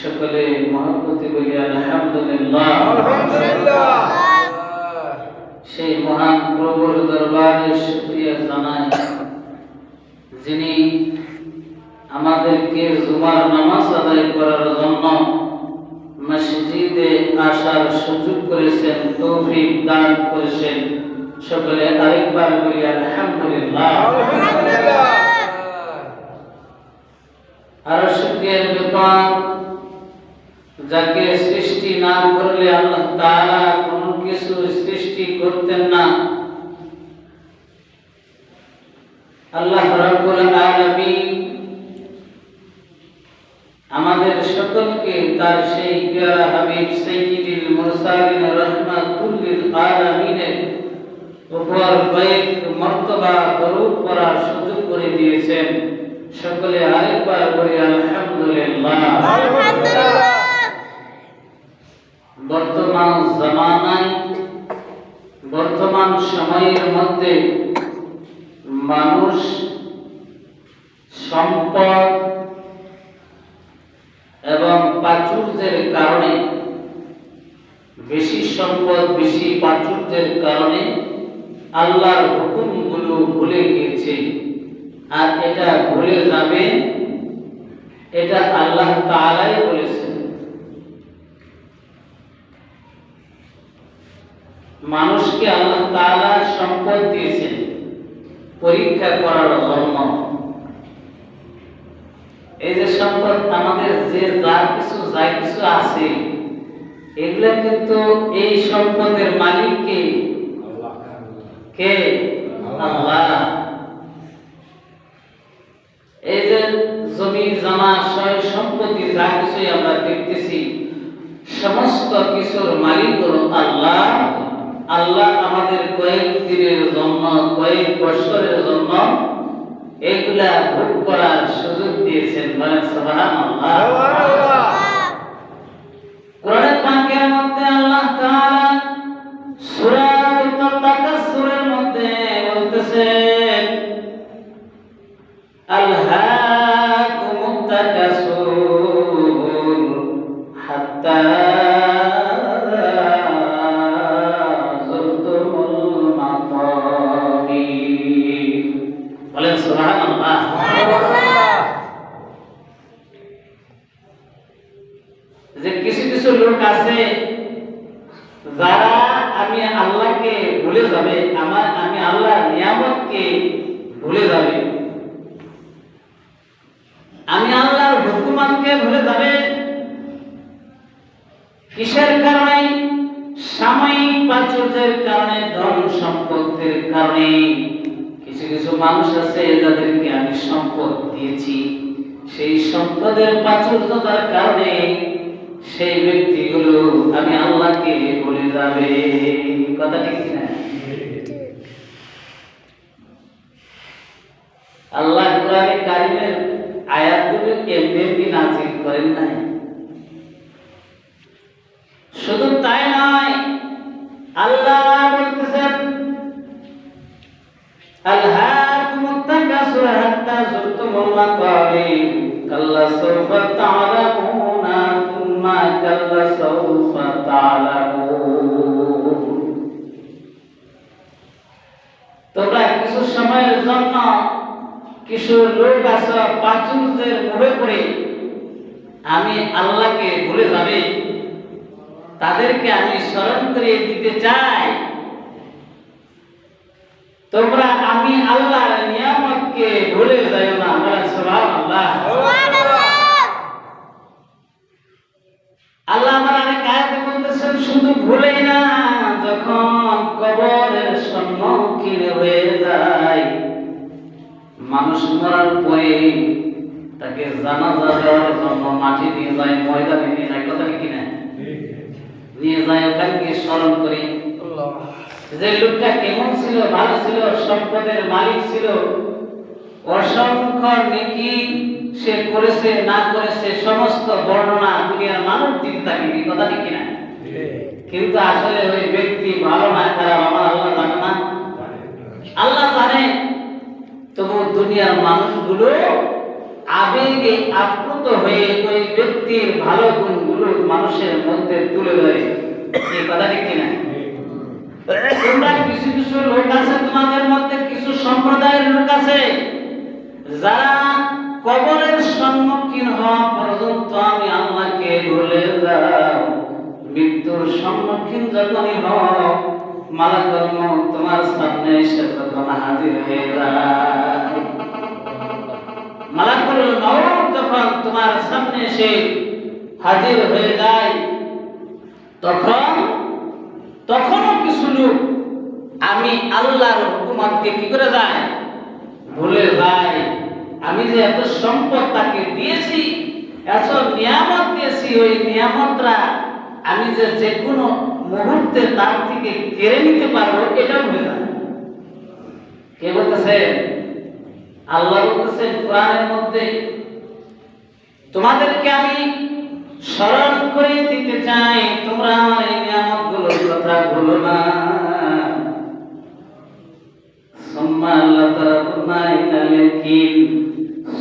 সকলে মহব্বতে বলি আলহামদুলিল্লাহ। আলহামদুলিল্লাহ। সেই মহান প্রভুর দরবারে শুকরিয়া জানাই, যিনি আমাদেরকে জুমার নামাজ আদায় করার জন্য মসজিদে আসার সুযোগ করেছেন, তৌফিক দান করেছেন। সকলে আরেকবার বলি আলহামদুলিল্লাহ। আর শুকরিয়ার ব্যাপার, যাকে সৃষ্টি না করলে আল্লাহ তাআলা কোনো কিছু সৃষ্টি করতেন না। আল্লাহ রাব্বুল আলামিন আমাদের সকলকে তার সেই প্যারা হাবিব সাইয়্যিদুল মুরসালিন রাহমাতুল লিল আলামিনের উপর কয়েক মর্তবা দরুদ পড়ার সুযোগ করে দিয়েছেন। সকলে আরেকবার বলি আলহামদুলিল্লাহ। আলহামদুলিল্লাহ। বর্তমান জামানায়, বর্তমান সময়ের মধ্যে মানুষ সম্পদ এবং প্রাচুর্যের কারণে, বেশি সম্পদ বেশি প্রাচুর্যের কারণে আল্লাহর হুকুমগুলো ভুলে গিয়েছে। আর এটা ভুলে যাবে, এটা আল্লাহ তাআলাই বলেছেন। মানুষকে আল্লাহ তাআলা সম্পদ দিয়েছেন পরীক্ষা করার জন্য। এই যে সম্পদ আমাদের যে যা কিছু আছে, এগুলা কিন্তু এই সম্পদের মালিক কে? আল্লাহ। এই যে জমি জমা সয় সম্পত্তি যা কিছুই আমরা দেখতেছি, সমস্ত কিছুর মালিক হলো আল্লাহ। আল্লাহ আমাদের কয়েক দিনের জন্য, কয়েক বছরের জন্য এগুলা ভোগ করার সুযোগ দিয়েছেন। বলেন সুবহানাল্লাহ। কোরআনের পাকের মধ্যে আল্লাহ তাআলা সূরা তাকাসসুরের মধ্যে বলতেছেন, আলহাকুমুত তাকাসুর হাত্তা যে কিছু কিছু লোক আছে যারা আমি আল্লাহকে ভুলে যাবে, আমি আল্লাহর নিয়ামতকে ভুলে যাবে, আমি আল্লাহর হুকুমকে ভুলে যাবে। কিসের কারণে? সাময়িক প্রাচুর্যের কারণে, ধন সম্পদের কারণে। কিছু কিছু মানুষ আছে যাদেরকে আমি সম্পদ দিয়েছি, সেই সম্পদের প্রাচুর্যতার কারণে সেই ব্যক্তিগুলো আমি আল্লাহকে ভুলে যাবে। কথা ঠিক না? আল্লাহ কোরআনে কারিমের আয়াতগুলো এমনি নাযিল করেন নাই। শুধু তাই নয়, আল্লাহ বলতেছেন, আলহাকুমুত তাকাসুর হাত্তা যুরতুমুল মাকাবির কাল্লা সাওফা তা'লামুনা সুম্মা কাল্লা সাওফা তা'লামুন। তোমরা কিছু সময়ের জন্য কিছু লোক আছে প্রাচুর্যের মোহে পড়ে আমি আল্লাহকে ভুলে যাবে, তাদেরকে আমি স্মরণ করে দিতে চাই, তোমরা আমি আল্লাহর নিয়ামতকে ভুলে যাও না। সুবহানাল্লাহ। আল্লাহ আমার অনেক আয়াতে বলতেছেন, শুধু ভুলেই না, যখন কবরের সম্মুখীন হয়ে যায়, মানুষ মরার পরে তাকে জানাজা দেওয়ার জন্য মাটি নিয়ে যায়, ময়দানে নিয়ে যায়। কথা কি না? নিয়ে যায়, ওখানে গিয়ে স্মরণ করি যে লোকটা কেমন ছিল, ভালো ছিল, সম্পদের মালিক ছিল, অসংখ্য নেকি সে করেছে না করেছে সমস্ত বর্ণনা দুনিয়ার মানুষ দিতে থাকে। কথা ঠিক না? কিন্তু আসলে ওই ব্যক্তি ভালো না খারাপ আমার আল্লাহ জানে না? আল্লাহ জানে। তবু দুনিয়ার মানুষগুলো আবেগে আপ্লুত হয়ে ওই ব্যক্তির ভালো গুণগুলো মানুষের মধ্যে তুলে ধরে। এই কথা ঠিক কিনা? তোমরা কিছু কিছু লোক আছে, তোমাদের মধ্যে কিছু সম্প্রদায়ের লোক আছে যারা কবরের সম্মুখীন হওয়া পর্যন্ত আমি আল্লাহকে ভুলে যাও। মৃত্যুর সম্মুখীন যখনই হও, মালাকুল মউত তোমার সামনে এসে যখন হাজির হয়ে যায়, মালাকুল মউত যখন তোমার সামনে এসে হাজির হয়ে যায়, তখনও কিছু লোক আমি আল্লাহর হুকুমতকে কি করে যায়, ভুলে যায়। আমি যে এত সম্পদ তাকে দিয়েছি, এত নিয়ামত দিয়েছি, ওই নিয়ামতরা আমি যে কোনো মুহূর্তে তার থেকে কেড়ে নিতে পারবো, এটা ভুলে যায়। কে বলতেছে? আল্লাহ বলতেছেন কোরআনের মধ্যে, তোমাদেরকে আমি স্মরণ করে দিতে চাই, তোমরা আমার এই নিয়ামতগুলোর কথা ভুলো না। সুম্মা লাতারাকুনা ইলাল ইয়াকিন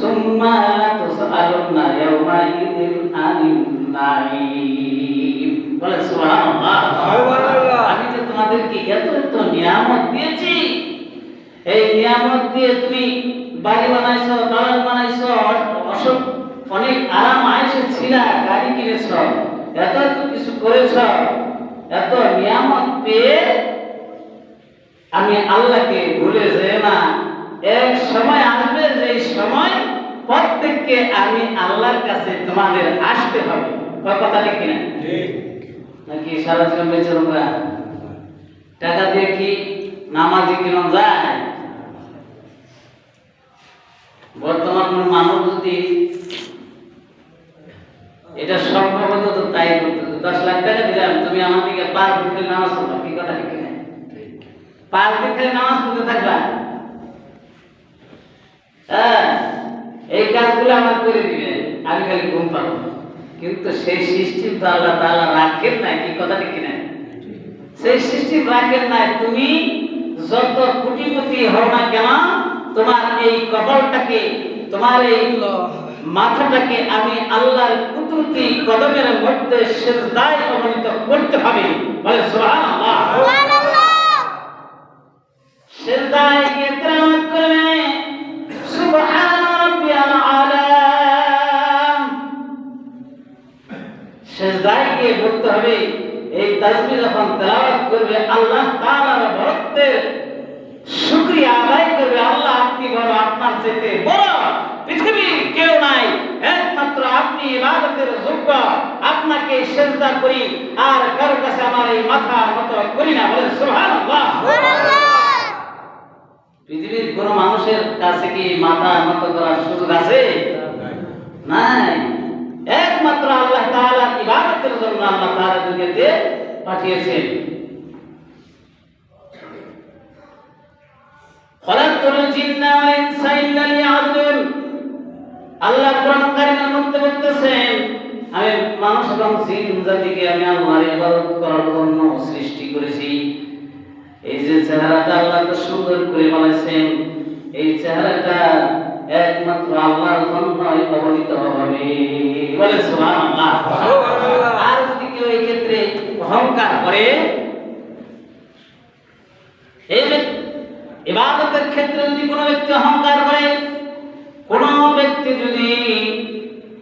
সুম্মা লাতুসআলুনা ইয়াওমাইযিন আনিন নাঈম। বলে সুবহানাল্লাহ। সুবহানাল্লাহ। আমি যে তোমাদেরকে এত নিয়ামত দিয়েছি, এই নিয়ামত দিয়ে তুমি বাড়ি বানাইছো, দালান বানাইছো, অনেক আরাম আয়েশে ছিলা, গাড়ি কিনেছো, এত কিছু করেছো, এত নিয়ামত পেয়ে আমি আল্লাহকে ভুলে যাই না। এক সময় আসবে, যে সময় প্রত্যেককে আমি আল্লাহর কাছে তোমাদের আসতে হবে। কথা ঠিক কিনা? নাকি সারা জীবন বেঁচে তোমরা টাকা দিয়ে কি নামাজি কিনা যায়? বর্তমান মানুষ যদি এটা সম্ভব হতো তো তাই করতো। 10 লাখ টাকা দিলাম, তুমি আমার দিকে 5 দিন খেলে নামাজ পড়বা। কি কথা ঠিক কিনা? 5 দিন খেলে নামাজ পড়তে থাকবা, এই কাজগুলো আমার করে দিবে, আমি খালি ঘুম পাবো। কিন্তু সেই সিস্টেম তো আল্লাহ তাআলা রাখেন না। কি কথা ঠিক কিনা? সেই সিস্টেম রাখেন না। তুমি যত কোটিপতি হও না কেন, তোমার এই কপালটাকে, তোমার এই মাথাটাকে আমি আল্লাহর কুদরতি কদমের মধ্যে সিজদায় অবনীত করতে হবে। বলে সুবহানাল্লাহ। সিজদায় গিয়ে তেলাওয়াত করবে সুবহান রাব্বিয়াল আলা। সিজদায় গিয়ে বলতে হবে, এই তাসবিহ যখন তেলাওয়াত করবে আল্লাহ তাআলার বরত্বের শুকরিয়া আদায় করবে। আল্লাহ আপনি বড়, আপনার চেয়ে বড় পৃথিবীর কেউ নাই, একমাত্র আপনি ইবাদতের যোগ্য, আপনাকে সিজদা করি, আর কারো কাছে আমার এই মাথা নত করি না। বলে সুবহানাল্লাহ। পৃথিবীর কোন মানুষের কাছে কি মাথা নত করার সুযোগ আছে? নাই। একমাত্র আল্লাহ তাআলা ইবাদতের জন্য আল্লাহ তাআলা দুনিয়াতে পাঠিয়েছেন। খলাকতুল জিন্না ওয়াল ইনসা ইল্লা লিয়াবুদুন। আল্লাহ কোরআন কারীমের মধ্যে বলতেছেন, আমি মানুষ এবং জিন জাতিকে আমি আল্লাহর ইবাদত করার জন্য সৃষ্টি করেছি। এই যে চেহারাটা আল্লাহ তো সুন্দর করে বানাইছেন, এই চেহারাটা একমাত্র আল্লাহর জন্যই অবনীত হবে। বলে সুবহানাল্লাহ। আর যদি কেউ এই ক্ষেত্রে অহংকার করে, এই ইবাদতের ক্ষেত্রে যদি কোনো ব্যক্তি অহংকার করে, কোনো ব্যক্তি যদি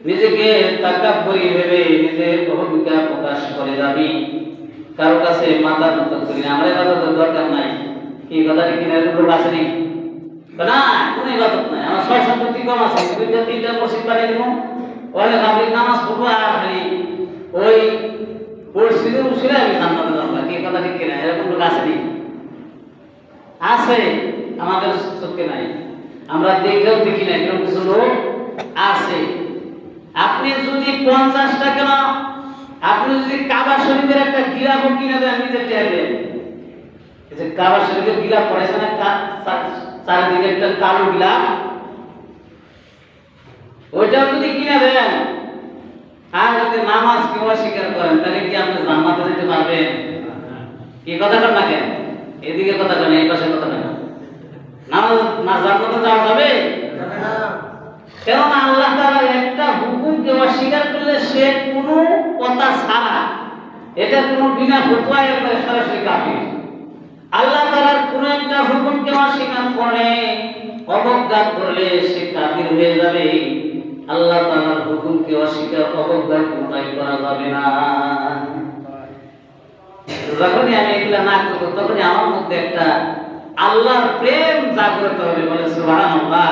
নিজেকে তাকাব্বুরি ভেবে নিজের অহমিকা প্রকাশ করে, আমি কারো কাছে মাথা নত করি না, আমার ইবাদতের দরকার নাই, কি কথা কি না? লোক আছে নি? না, কোনো ইবাদত নাই, আমার সয় সম্পত্তি কম আছে, 2-3টা মসজিদ বানিয়ে দেবো, ওখানে আমি নামাজ পড়বো, আর খালি ওই পরিস্থিতির উচিলে আমি জান্নাতে যাবো। কি কথা ঠিক কিনা? এরকম লোক আছে নি? আছে, আমাদের চোখে নাই, আমরা দেখেও দেখি না, এরকম কিছু লোক আছে। আপনি যদি 50 টাকা না, আপনি যদি কাবা শরীফের একটা গিলাফ কিনে দেন, নিজের টেয়া দেন, এই যে কাবা শরীফের গিলাফ পড়েছে না, চারিদিকে একটা কালো গিলাফ, ওইটাও যদি কিনে দেন, আর যদি নামাজ কেউ অস্বীকার করেন, তাহলে কি আপনি জান্নাতে যেতে পারবেন? কি কথা কর না কেন? এদিকে কথা কেন, এই পাশে কথা কেন? নামাজ না জান্নাতে যাওয়া যাবে? কেননা আল্লাহ তাআলার একটা হুকুমকে অস্বীকার করলে সে কোনো কথা ছাড়া, এটা কোনো বিনা ফতোয়ায় সরাসরি কাফির। আল্লাহ তাআলার কোনো একটা হুকুমকে অস্বীকার করে অবজ্ঞা করলে সে কাফির হয়ে যাবে। আল্লাহ তাআলার হুকুমকে অস্বীকার অবজ্ঞা কোনটাই করা যাবে না। যখনই আমি এগুলা না করবো তখনই আমার মধ্যে একটা আল্লাহর প্রেম জাগ্রত হবে। বলে সুবহানাল্লাহ।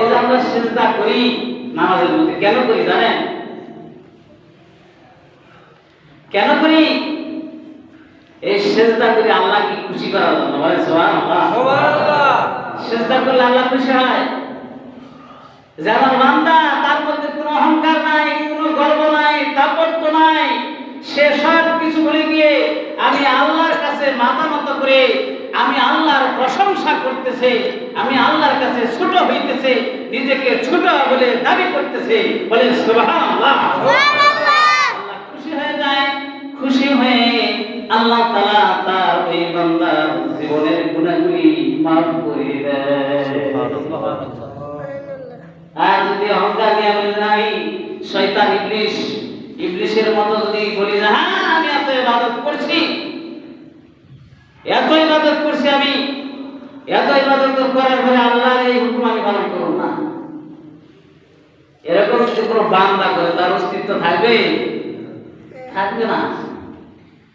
এই যে আমরা সিজদা করি নামাজের মধ্যে, কেন করি জানেন? কেন করি? এই সিজদা করে আল্লাহকে খুশি করার জন্য। বলে সুবহানাল্লাহ। সিজদা করলে আল্লাহ খুশি হয়। যে আমার বান্দা, তার মধ্যে কোনো অহংকার নাই, কোনো গর্ব নাই, দাপট্য নাই, সে সব কিছু ভুলে গিয়ে আমি আল্লাহর কাছে মাথা নত করে আমি আল্লাহর প্রশংসা করতেছে, আমি আল্লাহর কাছে ছোট হইতেছে, নিজেকে ছোট বলে দাবি করতেছে। বলে সুবহানাল্লাহ। আল্লাহ খুশি হয়ে যায়। খুশি হয়ে আল্লাহ তাআলা তার ওই বান্দার জীবনের গুনাহগুলি মাফ করে দেয়। আর যদি অহংকার নিয়ে বলি নাই, শয়তান ইবলিশের মতো যদি বলি যে হ্যাঁ আমি এত ইবাদত করছি, এত ইবাদত করছি, আমি এত ইবাদত করার পরে আল্লাহর এই হুকুম আমি পালন করব না, এরকম যদি কোনো বান্দা করে তার অস্তিত্ব থাকবে? থাকবে না।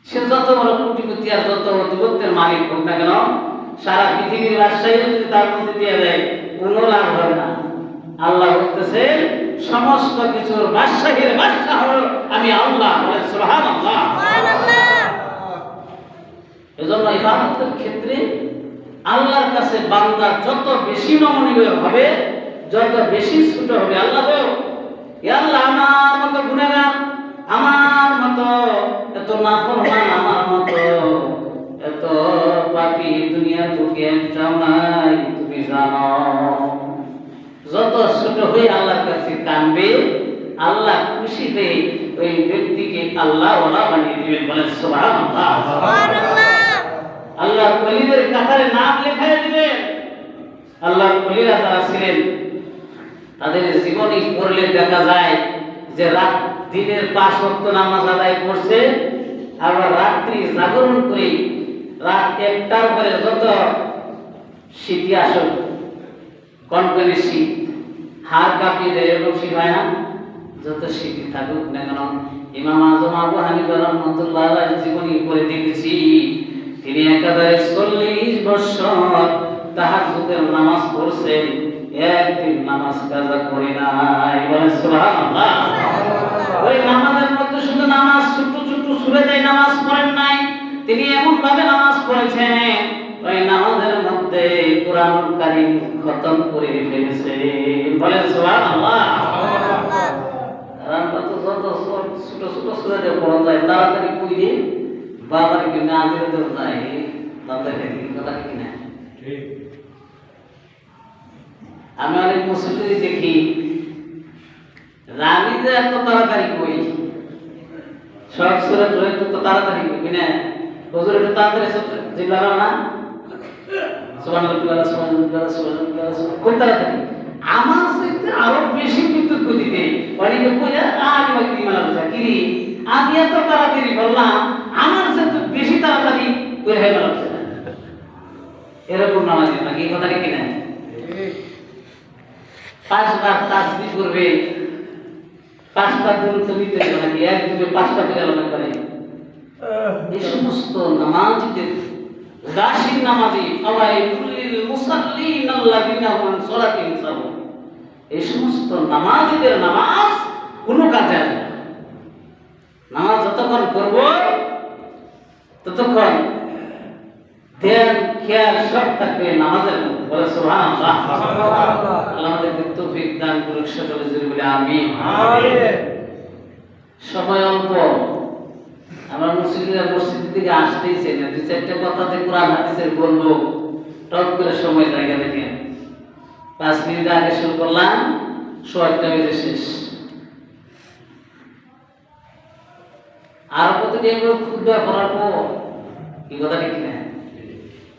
সে যত বড় কোটিপতি আর যত অধিপত্যের মালিক হোক না কেন, সারা পৃথিবীর রাজশাহী যদি তার মধ্যে দিয়ে দেয়, কোনো লাভ হবে না। আল্লাহ বলতেছে সমস্ত কিছুর বাদশাহের বাদশাহ হলো আমি আল্লাহ। বলে সুবহানাল্লাহ। এজন্য ইবাদতের ক্ষেত্রে আল্লাহর কাছে বান্দা যত বেশি নমনীয় হবে, যত বেশি ছোট হবে, আল্লাহ গো ইয়া আল্লাহ আমার মতো গুনাহগার, আমার মতো এত নাফরমান, আমার মতো এত পাপী দুনিয়ার বুকে একটাও নাই, তুমি জানো। যত ছোট হয়ে আল্লাহর কাছে কাঁদবে, আল্লাহ খুশিতে ওই ব্যক্তিকে আল্লাহ ওয়ালা বানিয়ে দিবেন। বলেন সুবহানাল্লাহ। আল্লাহ ওলিদের কাতারে নাম লেখায় দিবেন। আল্লাহর ওলিরা যারা ছিলেন তাদের জীবনী পড়লে দেখা যায় যে রাত দিনের 5 ওয়াক্ত নামাজ আদায় করছে, আবার রাত্রি জাগরণ করে রাত 1টার পরে যত শীত আসল কনকনে শীত, হাড় কাঁপিয়ে দেয়, এরকম শীত হয় না? যত শীত থাকুক না কেন, ইমাম আজম আবু হানিফা রাহমাতুল্লাহ আলাইহির জীবনী পড়ে দেখেছি তিনি একেবারে 40 বছর তাহাজ্জুদের নামাজ পড়ছেন, একদিন নামাজ কাজা করে নাই। বলে সুবহানাল্লাহ। ওই নামাজের মধ্যে শুধু নামাজ ছোট ছোট সূরা দিয়ে নামাজ পড়েন নাই, তিনি এমন ভাবে নামাজ পড়েছেন ওই নামাজের মধ্যে কুরআনুল কারীম খতম করে ফেলেছে। বলে সুবহানাল্লাহ। আমরা তো যত ছোট ছোট সূরা দিয়ে পড়া যায় তাড়াতাড়ি কই দিয়ে বাবার কি না দিলে তো যায় তাড়াতাড়ি কথা কি না? ঠিক। আমি অনেক মুসল্লি দেখি রানি যে এত তাড়াতাড়ি কই, সব সূরা ধরে তো তাড়াতাড়ি কই না, হুজুর একটু তাড়াতাড়ি জিল্লালা না সুবহানাল্লাহ সুবহানাল্লাহ সুবহানাল্লাহ কোন তাড়াতাড়ি। আমার সাথে আরো বেশি বিদ্যুৎ গতিতে অনেকে কইরা আর ওই মালা বসা কি আমি এত তাড়াতাড়ি বললাম, আমার সাথে বেশি তাড়াতাড়ি কই হয় মালা বসা। এরকম নামাজি নাকি কথাটা কি না? 5 বার তাসবিহ করবে, 5টা দিন তুমি তো নাকি এক দিনে 5টা করে করে। এই সমস্ত নামাজীদের উদাসীন নামাজি ফাওয়াইলুল মুসাল্লিন আল্লাযিনা হুম সালাতিহিম সাহুন, এই সমস্ত নামাজীদের নামাজ কোনো কাজে আসবে না। নামাজ যতক্ষণ করব ততক্ষণ ধ্যান খেয়াল সব থাকবে নামাজের মধ্যে। বলে সুবহানাল্লাহ। আল্লাহ আমাদেরকে তৌফিক দান করুক সকলে জোরে বলে আমিন। সময় অল্প, আমরা মুসলিমরা মসজিদ থেকে আসতেই চাই না, 2-4টা কথাতে কোরআন হাদিসের বলবো, টপ করে সময় জায়গা দেখেন 5 মিনিট আগে শুরু করলাম, 1:08 বেজে শেষ। আর কতটি আমরা খুদবা করার পর কি কথা ঠিক না?